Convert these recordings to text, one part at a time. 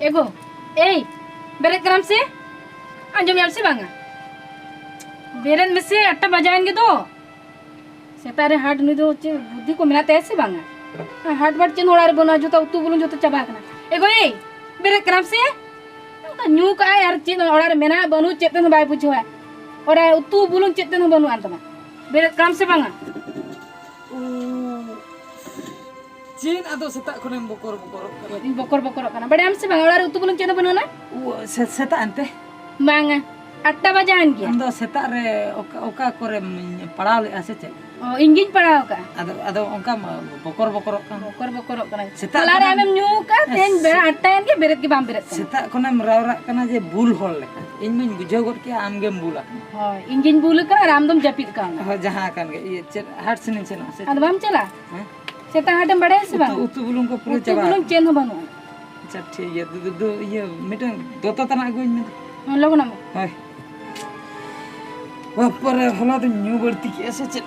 एगो ए बेरेद करम से आंजम यार से बांगा बेरेद में से 8 बजाएंगे तो सेतारे हाट नु दो बुद्धि को मिलाते ऐसे बांगा हाट बाट चिन होड़ा रे बना जो तो तू बोलूं जो तो चबा करना एगो ए बेरेद करम से न्यू का यार चिन होड़ा रे मेना बनू चेतन बाय पूछो है और तू बोलूं चेतन बनू अंतमा बेरेद करम से बांगा चीन आदो सेता कोनेम बकर करना बड़े हमसे बांगा और तू बोलूं चेतन बनू ना वो सेता अंते बांगा 8 बजे आन गया हम दो सेता रे ओका करे पढ़ाव ले आसे चे इंगिन पढ़ाव का आदो ओंका बकर करना सेता लारे आमेम न्यू का तेन बेरा 8 आन के बेरेत के बाम बेरेत सेता कोनेम रावरा कना जे बुल होल लेका इन मिन बुझो गोट के आम गेम बुला हां इंगिन बुल का राम दम जपित का हो जहां कान के ये हाट सिन चला से अद बाम चला सेता हाटम बड़े से बा उतु बुलुं को पूरे चबा बुलुं चेन हो बनू अच्छा ठीक है दो ये मिटन दोतो तना गुइन में लगना में हाय ऊपर हला तो न्यू बढ़ती कैसे चल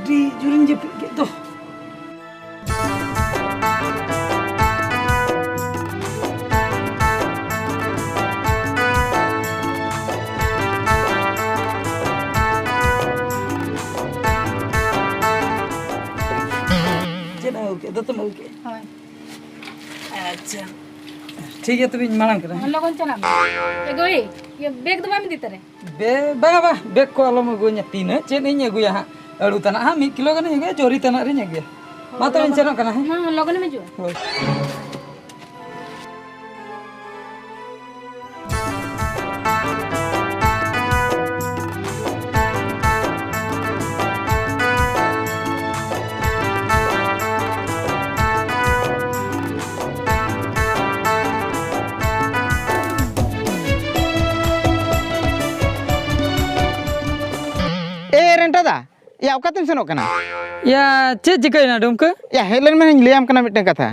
डी जुरिन जे के तो चला ओके तो तुम ओके हां अच्छा ठीक है तो भी मांग कर हम लोगन चला एगो ये बैग दबा में दीते रे बे बा बैग को आलम गुnya तीन चेन इन गुया हा अड़ू तना हा 1 किलो गन हे चोरी तना रे ने मा तो इन चनो कना है हां लगन में जो होय दा या ओकातेम सेनोक कना या चे जिकैना डुमके या हेलन में लियाम कना मिटन कथा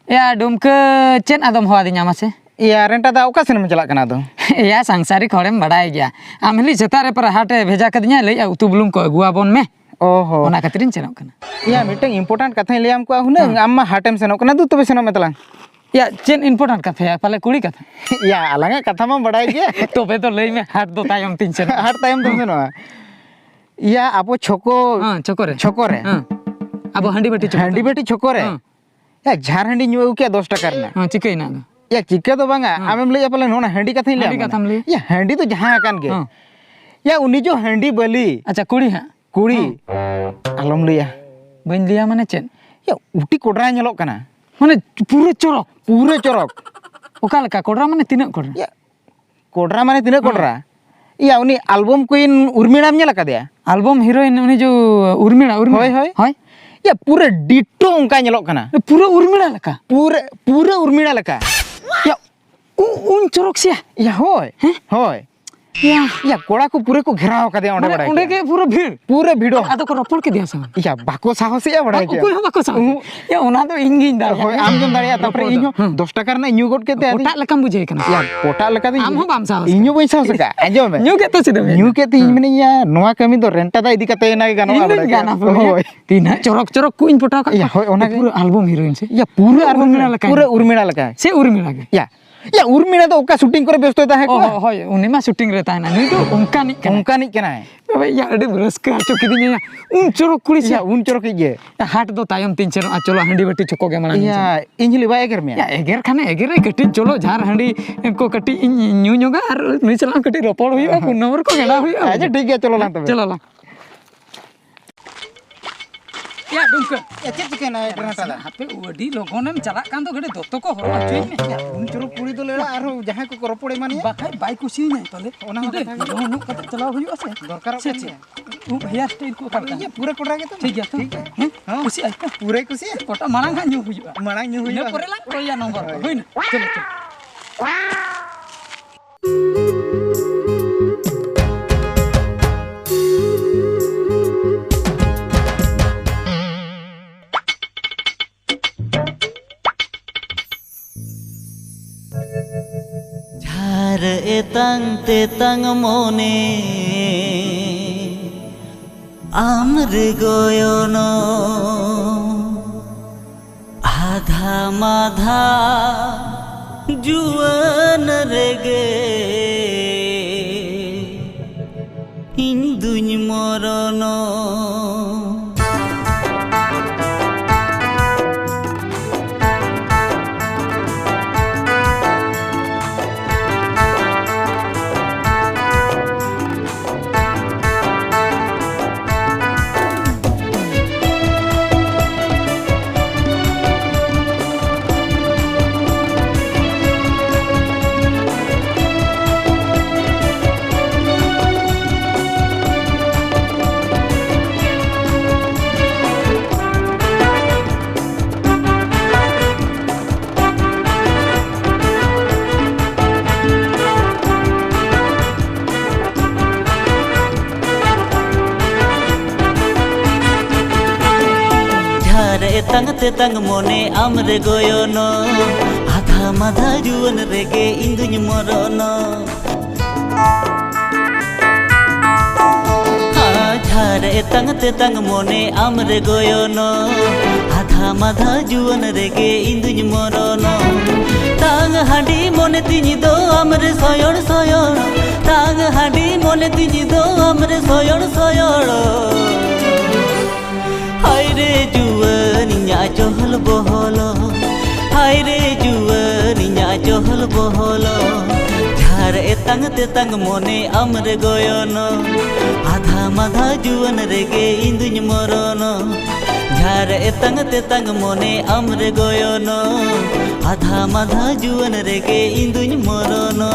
या डुमके चेन आदम हवा दिया मासे या रेंटा दा ओका सेन में चला कना दो या सांसारिक हड़ेम बड़ाई गया आमली सेतारे पर हाटे भेजा कदिया ले उतु बुलुम को अगुआ बोन में ओहो ओना खातिरिन सेनोक कना या मिटन इंपोर्टेंट कथा लियाम को हुने अम्मा हाटेम सेनोक कना दु तबे सेनो मतला या चेन इंपोर्टेंट कथा है पाले कुड़ी कथा या अलंगा कथा मा बड़ाई गया तोबे तो लई में हाट दो तायम तीन सेन हाट तायम तुम सेनो या आपो छोको हां छोकोरे हां अब हंडी बेटी छोकोरे या झार हंडी न्यू के 10 टका करना हां चिकैना या चिक्का तो बांगा आमेम ले पाले नोना हंडी कथा ले हंडी कथाम ले या हंडी तो जहां कान के या उनी जो हंडी बली अच्छा कुड़ी हां कुड़ी आलम लिया बन लिया माने चेन या उटी कोडरा नेलो कना माने पूरे चोरक ओका लका कोडरा माने तीना कोडरा या कोडरा माने तीना कोडरा या उनी एल्बम क्वीन उर्मिला में लका दिया एल्बम हीरोइन उनी जो उर्मिला होय या पूरे डिटो उनका नेलो कना पूरा उर्मिला लका पूरे उर्मिला लका या उन चोरक से या होय या कोड़ा को पूरे को घेराव का दिया ओंडे बड़ा ओंडे के पूरे भीड़ आदो को रपोल के दिया सन या बाको साहस या बड़ा के कोई बाको साहस या ओना तो इंगिन दार होय आम जम दारिया तापर इño 10 टका रे न्यू गोट के ते पोटा लकम बुझे कना या पोटा लका दे आम हो बाम साहस इño बई साहस का आजो में न्यू के तो सिदे न्यू के ते मने या नोवा कमी दो रेंटा दा इदी कते ना गानो बड़ा गाना होय तीन चोरक कुइन पोटा का या होय ओना पूरा एल्बम हीरोइन से या पूरे उर्मिला लका से उर्मिला के या उर्मिला तो ओका शूटिंग करे व्यस्त होता है को होय उनी मा शूटिंग रहता है ना नहीं तो उनका नहीं केना है बाबा या अड़ी रस्का चोकी दिया उन चोरक कुड़ी से उन चोरक ये हाट दो तायम तीन चेन चलो हंडी बेटी चोको के माना या इंजली बा एगर में या एगर खाने एगर कटी चलो झार हंडी को कटी न्यू न्यूगा और नी चला कटी रोपड़ हुई फोन नंबर को गेड़ा हुई अच्छा ठीक है चलो ला तबे चलो ला या डुमका या के ना रेंटा दा हापे ओडी लोगोनेम चला कान तो गडे दोतो को हरवा चोई में या उन चोरक कुड़ी तो लेड़ा आरो जहां को रोपड़े माने बाखाय बाई कुसी नहीं तले ओना नु कत चलाव हुई असे दरकार से उ हेयर स्टाइल को करता ये पूरे कोडरा के तो ठीक है हां कुसी आइता पूरे कुसी कोटा मांग न्यू हुई मांग न्यू हुई परे ला कोया नंबर होई ना चलो झार एतंग मोने आमरे गोयोनो आधा माधा जुआन रेगे इन दुñ मरनो ते तंग मोने आमरे गोयोनो आधा माधा जुवन रेगे इंदुñ मरनो झारे ते तंग मोने आमरे गोयोनो आधा माधा जुवन रेगे इंदुñ मरनो तांग हांडी मोने तिñi दो आमरे सोयण सोयण तांग हांडी मोने तिñi दो आमरे सोयण सोयण हाय रे जुवन nya johol boholo hai re juwan nya johol boholo झार एतंग ते तंग मोने आमरे गोयोनो आधा माधा जुवन रेगे इंदुñ मरनो झार एतंग ते तंग मोने आमरे गोयोनो आधा माधा जुवन रेगे इंदुñ मरनो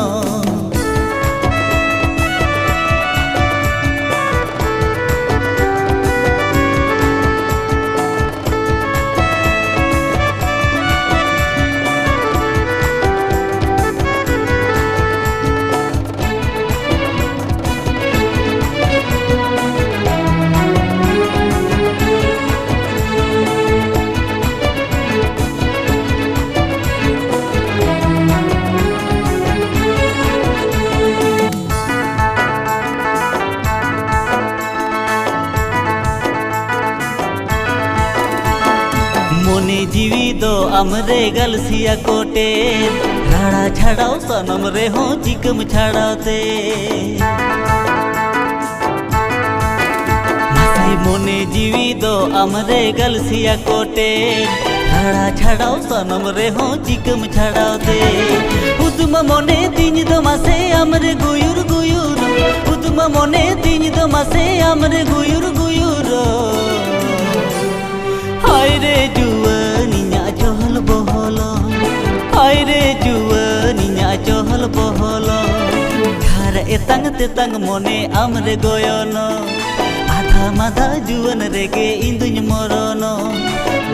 मोने जीवी दो अमरे गलसिया कोटे राड़ा छाड़ाओ सनम रे हो चिकम छाड़ाते मोने जीवी दो अमरे गलसिया कोटे राड़ा छाड़ाओ सनम रे हो चिकम छाड़ाते उतम मोने तीन दो मासे अमरे गुयुर गुयुर उतम मोने तीन दो मासे अमरे गुयुर गुयुर हाय रे जुवन nya johol boholo हाय रे जुवन nya johol boholo झार एतंग ते तंग मोने आमरे गोयोनो आधा माधा जुवन रेगे इंदुñ मरनो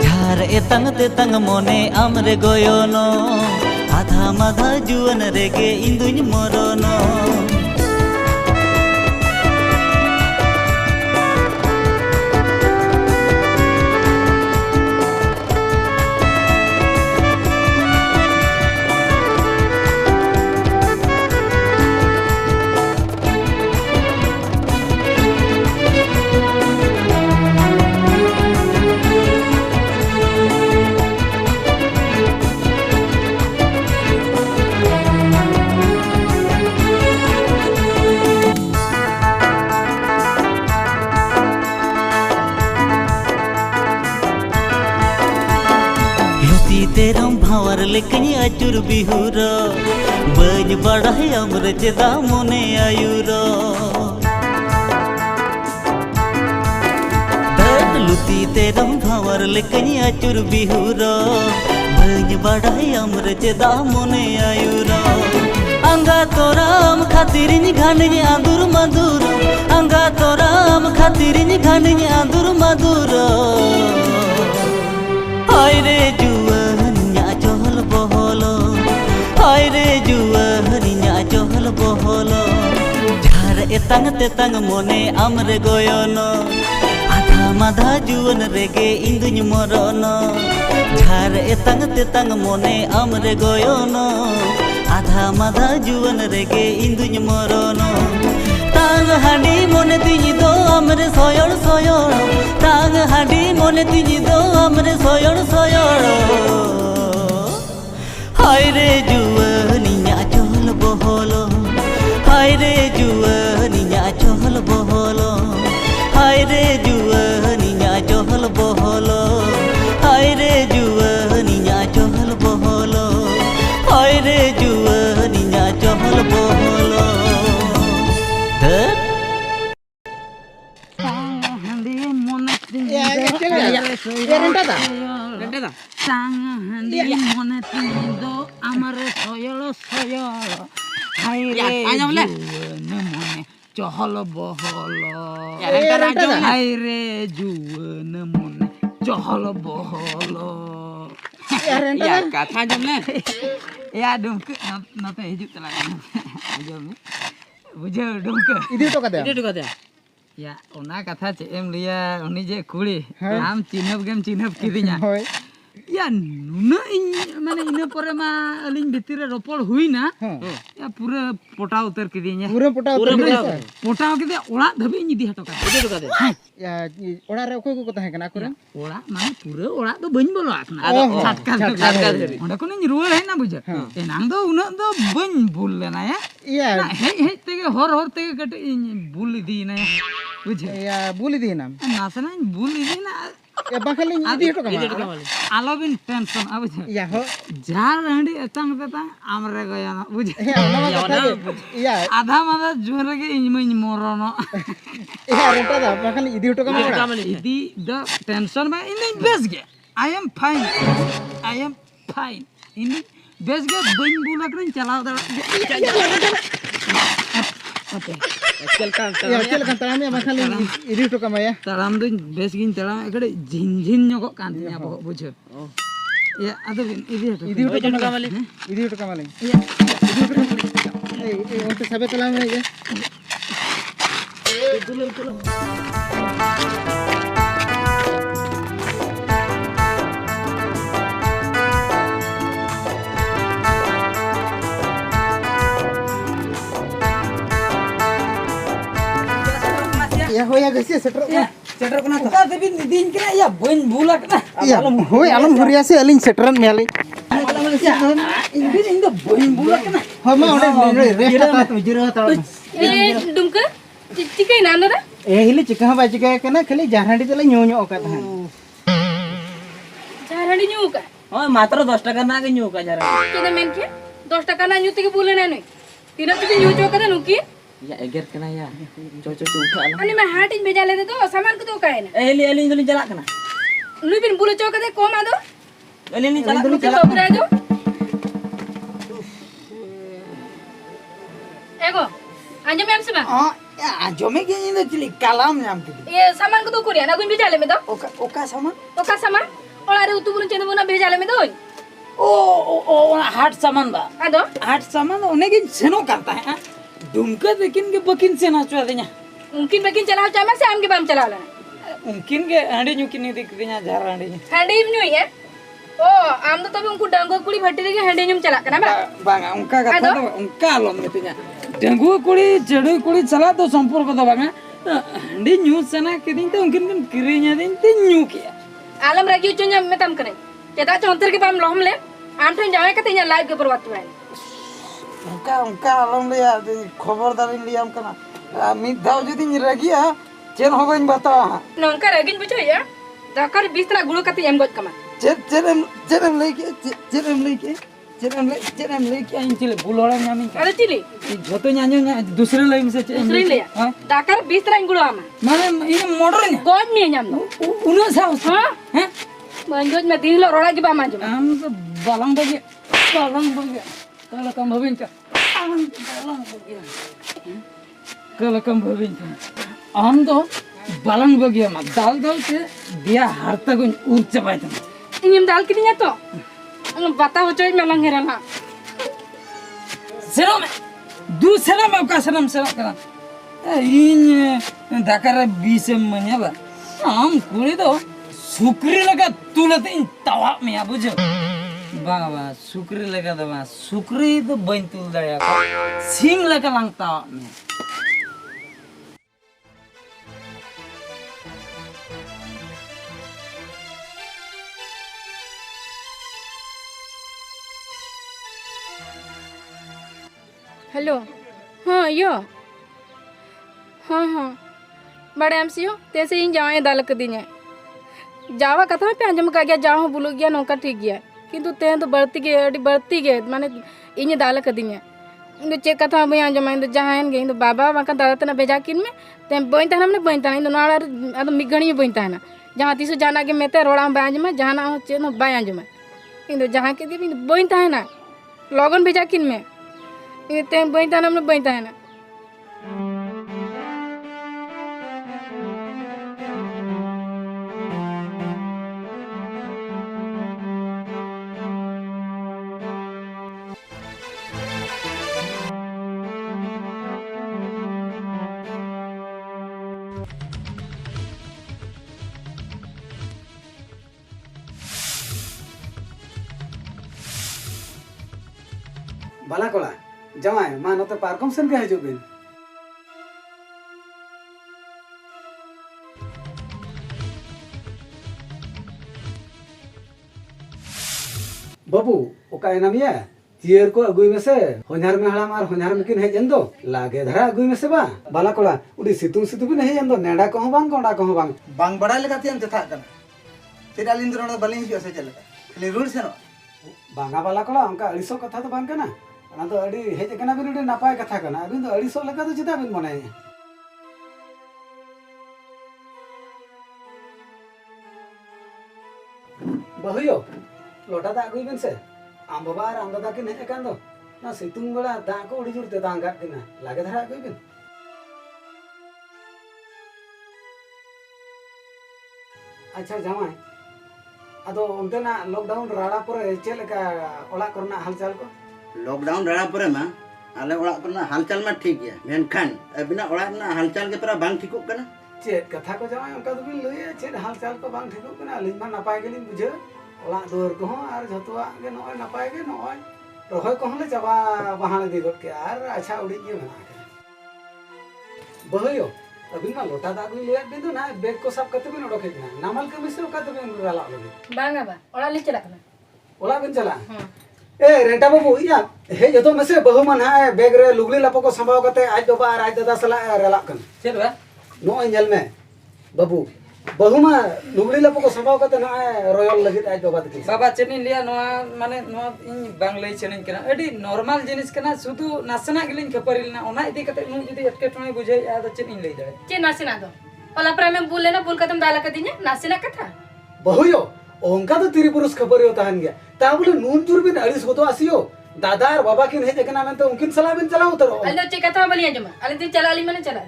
झार एतंग ते तंग मोने आमरे गोयोनो आधा माधा जुवन रेगे इंदुñ मरनो तेरम भावर लेकनी अचुर बिहुरो बज बड़ा है अमर चेदा मोने आयुरो लुती तेरम भावर लेकनी अचुर बिहुरो बज बड़ा है अमर चेदा मोने आयुरो अंगा तोराम खातिरिन घानिन आंदुर मधुर अंगा तोराम खातिरिन घानिन आंदुर मधुर हाय रे जुवन nya johol boholo हाय रे जुवन nya johol boholo झार एतंग ते तंग मोने आमरे गोयोनो आधा माधा जुवन रेगे इंदुñ मरनो झार एतंग ते तंग मोने आमरे गोयोनो आधा माधा जुवन रेगे इंदुñ मरनो तांग हांडी मोने तिñi दो आमरे सोयण सोयण तांग हांडी मोने तिñi दो आमरे सोयण सोयण रेंटा दा रेंटा दा सांग हंडी मने तिंदो अमर सोयल सोयल हाय रे आजमले मने चहल बहल हाय रे जुवन मने चहल बहल या कथा आजमले या डुमके नते हिजुक तला आजम बुझे डुमके इदी तो कदे या ओना कथा चे एम लिया उनी जे कुड़ी आम चिन्हब गेम चिन्हब किदिया होय या नुना इन माने इन परे मा अलिंग भितिर रोपड़ हुईना या पूरा पोटा उतर किदिया पूरा पोटा पोटा किदे ओड़ा धबे इदी हटो का या ओड़ा रे कोई को तहे कना करे ओड़ा माने पूरा ओड़ा तो बइन बोलो आखना छटका धरी ओंडे कोन रुवाड़ है ना बुझे एनांग दो उना दो बइन भूल लेना या हे हे तेगे हर तेगे कटे भूल दी ना बुझे या बुली दी नाम नासना भूल दी ना या बाखली इदी हटो का आलो बिन टेंशन अब या हो जार हंडी अतंग तंग आमरे गया ना बुझे या आधा मादा जोर के इनमन मोरनो या रेंटा दा बाखली इदी हटो का इदी द टेंशन बा इन बेस गे आई एम फाइन इन बेस गे बइन बुलक रन चलाव दा चल का ताराम या बाखली इदी हटो का माया ताराम दो बेस गिन ताराम एकड़े झिन नको कांतिया बुझे या अदो इदी हटो का माले इदी हटो का माले या ए ओंटे सबे तला में ये चलो या होया गसे सेटर कोना का देबी दिन के या बइन भूलक ना या होय आलम हुरिया से अलिन सेटरन मेले इन दो बइन भूलक ना हो मा ओडे रेस्ट ता तो जिरो ता ए डुमका चिकै ना ना ए हिले चिका बा चिका कना खाली जारहांडी तले न्यो न्यो का था जारहांडी न्यू का हो मात्र 10 टका ना के न्यू का जरा केदा मेन के 10 टका ना न्यू ते बोले ना नहीं तीन ते न्यू चो करे नुकी या एगर कना या चो उठा अनि मैं हाट इन भेजा लेते तो सामान को तो काहे ना एली दली चला कना नुई बिन बुले चो करे को मा दो एली नी चला चलो बबरा दो एगो अंजम एम से बा आ जमे के इन चली कलाम नाम के ये सामान को तो कोरिया ना गुन भेजा ले में दो ओका सामान ओला रे तू बुन चंद बुना भेजा ले में दो ओ हाट सामान बा आदो हाट सामान ओने के सेनो करता है दुमका लेकिन के बकिन से ना चुआ दे냐 उनकिन बकिन चलाव चामा से आम के बाम चलाव लेना उनकिन के हंडी न्यू किनी दिख दे냐 झार हंडी हंडी न्यू है ओ आम तो तबे उनको डांगो कुड़ी भट्टी रे हंडी न्यू चला कना बा बांगा उनका कथा तो उनका आलम में दे냐 डांगो कुड़ी चढ़ो कुड़ी चला तो संपर्क तो बांगा हंडी न्यू सना के दिन तो उनकिन किरिnya दिन ते न्यू किया आलम रागी चुन्या में तम करे चेदा चौंतर के बाम लोहम ले आम ठन जावे के तिया लाइव के परवात है उनका आलम ले खबरदारी लिया हम कना मी दाव जदी रगिया चेन हो गइन बता नंका रगिन बुझो या दकर 20 तना गुळो कति एम गत कमा चेरम लेके इन चले बुलोड़ा न्यामी अरे चिली झोतो न्यान्यो दूसरे लाइन से दूसरे ले दकर 20 तना गुळो आमा माने ये मॉडल ने गोद में न्याम उनो साउ हां हैं मंजोज में दिन लो रोड़ा की बा मांजो हम तो बालंग बगे कल कम भविन का हम तो बालंग बगे मा दाल के दिया हारता को उर चबाय त इनिम दाल किनिया तो बता हो चोय मेलंग हेरा ना सेरो में दूसरा में का सनम सेरा करा इन दाकर 20 मने बा हम कुड़ी तो सुकरी लगा तुलते इन तवा में आ बुझो बाबा सुकरी लगा दवा सुकरी तो बइन तुल दया को सिंग लगा लंगता में हेलो हाँ यो हाँ बड़े एम सी हो तैसे इन जाए दाल कर दी जावा कथा पे आंजम का गया जाओ बुलो गया नौका ठीक गया किंतु ते तो बढ़ती गए माने इन दाल कर दी इन चे कथा बई आंजम इन जहां गए इन बाबा वका दादा तना भेजा किन में ते बइन तना माने बइन तना इन नाड़ा अद मिगणी बइन तना जहाँ तीस जहाँ के मेते रोड़ा बाय आंजमा जहाँ चेन बाय आंजमा इन जहाँ के दिए बी तहना लगन भेजा किन में इन तेम बी तहना बी तहना बाला कोला जमाय मा नते पार्कम सेन के हजू बिन बाबू ओका एनामिया तियर को अगुई में से होनार में हड़ाम और होनार में किन हेजन दो लागे धरा अगुई में से बा बाला कोला उडी सितुंग सितु भी नहीं जन दो नेडा को बांग कोंडा को बांग बांग बड़ा लेका तियन जथा कन तेरा लिंद्र न बलिंग जो से चलता खाली रूल से बांगा बाला कोला उनका अड़ीसो कथा तो बांग कना ना तो अड़ी हेज कना बिन उडी नापाय कथा कना अबिन तो अड़ीसो लगा तो चिता बिन मने बहुयो लोटा दा अगुई बिन से आम बाबा और आम दादा किन हेज कान दो ना सितुंग बड़ा दा को उडी जुरते दांग गाट किना लागे धरा अगुई बिन अच्छा जामाय अदो उनते ना लॉकडाउन राड़ा पर चेल का ओला करना हालचाल को लॉकडाउन रहा परे मा आले ओड़ा करना हालचाल में ठीक गया मेनखान अबिना ओड़ा ना हालचाल के परा बांग ठिकुक कना चेत कथा को जामाय उनका तो बिन लइया चेत हालचाल को बांग ठिकुक कना अलिन मा नापाय गेलिन बुझे ओला दोर को आर जतवा के नय नापाय के नय रोहय को ले चाबा बहाने दी गट के आर अच्छा उड़ी के बना के बहयो अबिन मा लोटा दा गुई लेट बिन तो ना बैग को सब कते बिन ओडो खेजना नामल के मिसे कते बिन राला लगे बांगा बा ओड़ा ले चला कना ओला बिन चला ए रेटा बाबू या हे जतो मसे बहु मन है बैग रे लुगली लपो को संभाव कते आज बाबा और आज दादा सला रेला कन चल बा नो इंजल में बाबू बहु मा लुगली लपो को संभाव कते ना रॉयल लगित आज बाबा तकी बाबा चेनी लिया नोआ माने नोआ इन बांग लई चेनी कना अडी नॉर्मल जिनिस कना सुदु नासना गिलिन खपरिल ना ओना इदी कते नु जदी अटके टोने बुझे या तो चेनी लई जाए चे नासिना दो ओला प्रेम में बोले ना बोल कदम डाला कदिnya नासिना कथा बहु यो ओंका तो तिरी पुरुष खबर होता हन गया ता बोले नून चूर बिन अड़िस हो तो आसियो दादा और बाबा किन हे जकना में तो उनकिन सलाह बिन चला उतरो अल्लो चे कथा बलिया जमा अले ती चला अली मने चला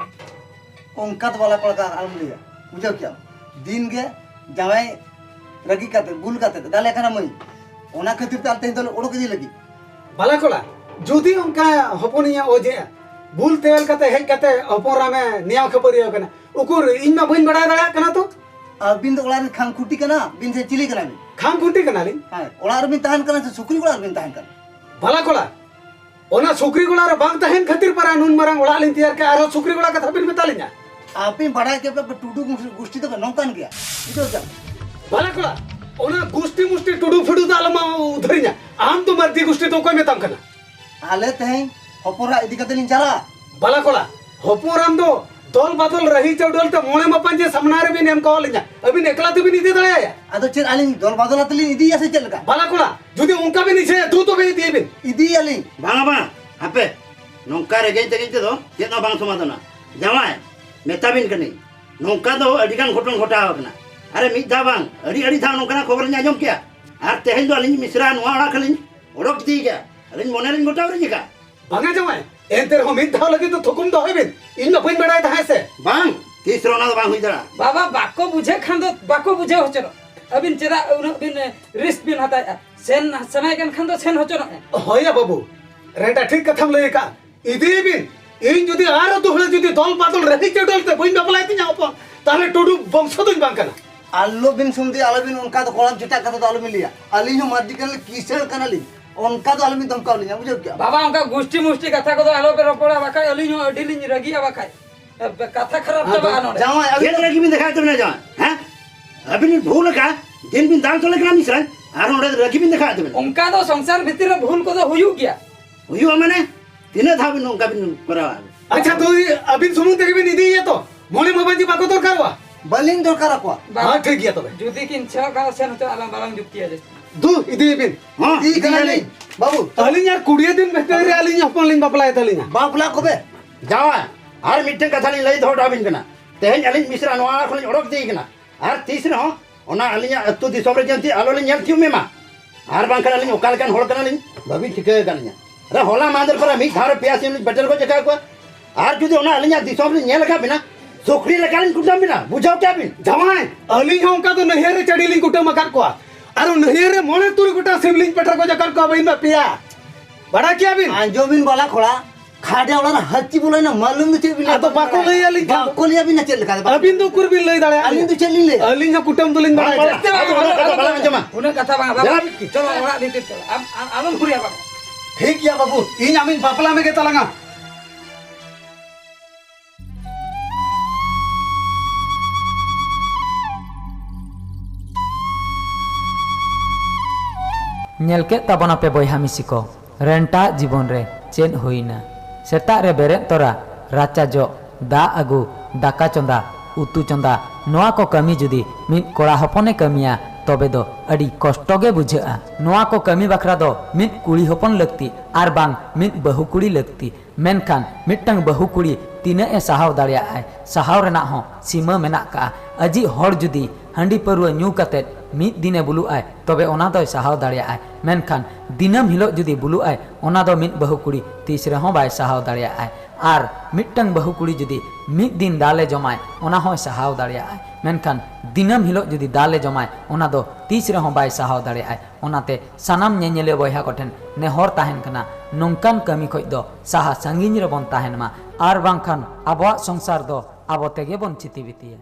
ओंका वाला पड़का आलम लिया बुझो क्या दिन गे जावाय रगी काते बुल काते दाले कना मई ओना खातिर ताल तेन तो ओडो के लगी बाला कोला जुदी उनका हपनिया ओजे बुल तेल कते हे कते हपोरा में निया खबर हो कना उकुर इन में बइन बड़ा दड़ा कना तो बिन तो ओड़ा खाम खुटी कना बिन से चिली कना खाम खुंटी कना ली हां ओड़ा रे बिन ताहन कना से सुकरी ओड़ा रे बिन ताहन कना बाला कोला ओना सुकरी गोला रे बांग तहन खातिर परा नून मरंग ओड़ा लिन तैयार के आरो सुकरी गोला कथा बिन बतालिना आपे बड़ा के पे टूटू गुष्टी तो नौकान गया बुझो क्या बाला कोला ओना गुष्टी मुष्टी टुडू फुडू दालमा उधरिना आम तो मर्दी गुष्टी तो कोई में तम कना आले तहे हपोरा इदी कते लिन चला बाला कोला हपोराम दो दल बदल रही चौडल तो मोणे मपन जे सामना रे बिन एम कहल जा अभी एकला तो बिन इदी दड़ाया आदो चेर आलिन दल बदल तली इदी या से चल लगा बाला कोला जुदी उनका भी निछे तू तो भी दिए बिन इदी आलिन बांगा बा हापे नौका रे गई ते दो जेना बांग समाधान जावाय मेताबिन कनी नौका दो अडिगान घटन घटा होकना अरे मिदा बांग अडी अडी था नौका खबर नि आजम क्या आर तेहेन दो आलिन मिश्रा नवा ओड़ा खलिन ओडक दी क्या अलिन मोने लिन गोटाव रे का बांगा जमाय एंतर हम मिद धाव लगे तो थुकुम दो हेबिन इन में बइन बड़ाय था से बांग तीसरो ना बांग हुई दड़ा बाबा बाको बुझे खान दो बाको बुझे हो चलो अबिन चेदा बिन रिस्क बिन हता सेन समय कन खान दो सेन हो चलो होया बाबू रेटा ठीक कथम लई का इदी बिन इन जुदी आरो दुहले जुदी दल बदल रही चडल ते बइन बपलाय तिना अपन ताले टुडू वंश दुन बांग कना आलो बिन सुमदी आलो बिन उनका तो कोलम चिटा कथा तो आलो मिलिया अली हो मादी कन किसेल कनाली उनका तो आलो मिन धमकाव लिया बुझो क्या बाबा उनका गुष्टी मुष्टी कथा को तो आलो पे रपड़ा बाका अली नो अडिलिन रगी बाका कथा खराब तब आनो जावा अभी ये लगी बिन दिखा तुमने जावा हैं अभी नहीं भूल का दिन बिन दाल चले करा मिश्रण आरो रगी बिन दिखा तुमने उनका तो संसार भीतर भूल को तो हुयु गया हुई माने तिने था बिन उनका बिन करा अच्छा तो अबिन सुमुन ते बिन इदी ये तो मोणे मबंजी बाको तो करवा बलिंग दरकार को हां ठीक है तो जुदी किन छ का सेन तो आलम बालम जुक्ति है दू इदी बिन हां ई कनाली बाबू अलिन यार कुड़िए दिन भेटे रे अलिन अपन लिन बपलाय तलिना बापला को बे जावा हर मिट्टे कथा नहीं लई धोटा बिन कना तेहन अलिन मिश्रा नवा खली ओडक दी कना और तीस रहो ओना अलिया अतु दिसोम रे जंती आलो ले नेल थिउ मेमा आर बांग कना लिन ओकाल कान होल कना लिन भाभी ठिके कनिया रे होला मादर पर मी धार प्यास लिन बटल को जका को आर जुदी ओना अलिया दिसोम रे नेल का बिना सुखरी लकालिन कुटम बिना बुझाओ क्या बिन जमाई अलिंग हों का तो नहर रे चढ़ीलिंग कुटम मकार को अरे नहर रे मोने तुर गुटा सिमलिंग पटर को जकर को बिन पिया बड़ा क्या बिन आंजोबिन वाला खोड़ा खाड़े वाला हच्ची बोले ना मालूम चे बिन तो बाको लई अलिंग बाको लिया बिन चल लगा अबिन तो कुर बिन लई दाड़े अलिंग तो चल ले अलिंग हो कुटम दुलिंग बड़ा बला जमा उन्हें कथा बांगा बाबा चलो ओड़ा दीते चलो आलम खुरिया बाबा ठीक या बाबू इन आमिन बापला में के तलंगा नेलके तबना पे बयहा मिसी को रेंटा जीवन रे चेन होइना सेता रे बेरे तोरा राचा जो दा आगु दाका चंदा उतु चंदा नोआ को कमी जुदी मिन कोड़ा हपने कमिया तबे दो अड़ी कष्ट गे बुझा नोआ को कमी बखरा दो मिन कुड़ी हपन लगती आर बांग मिन बहु कुड़ी लगती मेनखान मिटंग बहु कुड़ी तीना ए सहाव दाड़िया है सहाव रेना हो सीमा मेना का अजी हर जुदी हंडी परुआ न्यू कते मिद दिने बुलु आय तबे ओना दो सहाव दाड़िया है मेनखान दिनम हिलो जुदी बुलु आय ओना दो मिद बहु कुड़ी तीस रे हो बाय सहाव दाड़िया है आर मिटंग बहु कुड़ी जुदी मिद दिन दाले जमाय ओना हो सहाव दाड़िया है मेनखान दिनम हिलो जुदी दाले जमाय ओना दो तीस रे हो बाय सहाव दाड़िया है ओनाते सनाम नेनेले बयहा कोठेन नेहर ताहेन कना नोंकान कमी खोज दो साहा संगिन रे बन ताहेन मा आर बांखान आबोआ संसार दो आबो तेगे बन चिति बितिया।